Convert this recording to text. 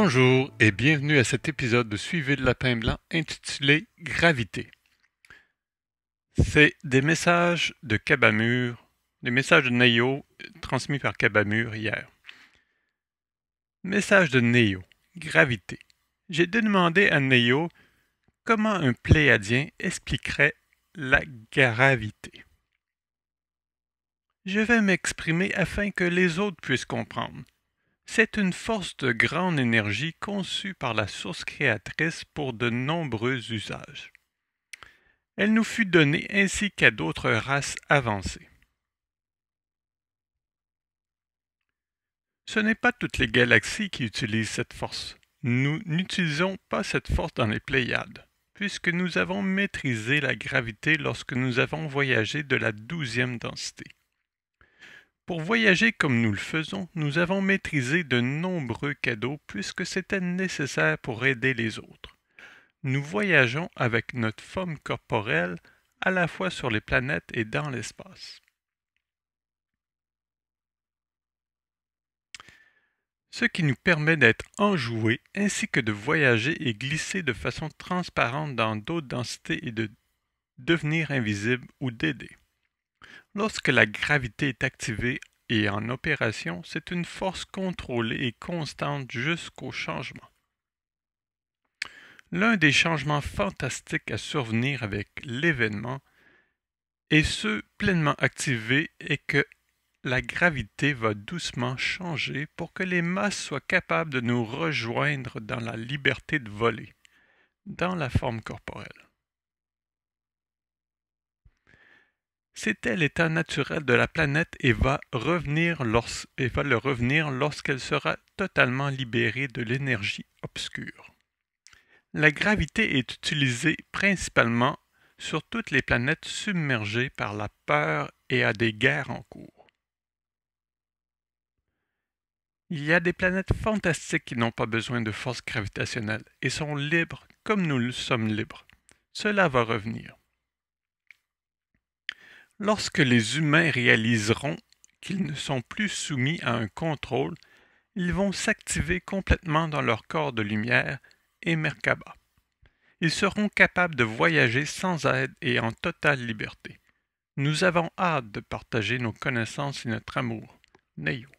Bonjour et bienvenue à cet épisode de Suivez le lapin blanc intitulé Gravité. C'est des messages de Cabamur, des messages de Neo transmis par Cabamur hier. Message de Neo, Gravité. J'ai demandé à Neo comment un pléiadien expliquerait la gravité. Je vais m'exprimer afin que les autres puissent comprendre. C'est une force de grande énergie conçue par la source créatrice pour de nombreux usages. Elle nous fut donnée ainsi qu'à d'autres races avancées. Ce n'est pas toutes les galaxies qui utilisent cette force. Nous n'utilisons pas cette force dans les Pléiades, puisque nous avons maîtrisé la gravité lorsque nous avons voyagé de la 12e densité. Pour voyager comme nous le faisons, nous avons maîtrisé de nombreux cadeaux puisque c'était nécessaire pour aider les autres. Nous voyageons avec notre forme corporelle à la fois sur les planètes et dans l'espace. Ce qui nous permet d'être enjoués ainsi que de voyager et glisser de façon transparente dans d'autres densités et de devenir invisible ou d'aider. Lorsque la gravité est activée et en opération, c'est une force contrôlée et constante jusqu'au changement. L'un des changements fantastiques à survenir avec l'événement, et ce pleinement activé, est que la gravité va doucement changer pour que les masses soient capables de nous rejoindre dans la liberté de voler, dans la forme corporelle. C'était l'état naturel de la planète et va le revenir lorsqu'elle sera totalement libérée de l'énergie obscure. La gravité est utilisée principalement sur toutes les planètes submergées par la peur et à des guerres en cours. Il y a des planètes fantastiques qui n'ont pas besoin de force gravitationnelle et sont libres comme nous le sommes libres. Cela va revenir. Lorsque les humains réaliseront qu'ils ne sont plus soumis à un contrôle, ils vont s'activer complètement dans leur corps de lumière et Merkaba. Ils seront capables de voyager sans aide et en totale liberté. Nous avons hâte de partager nos connaissances et notre amour. Neo.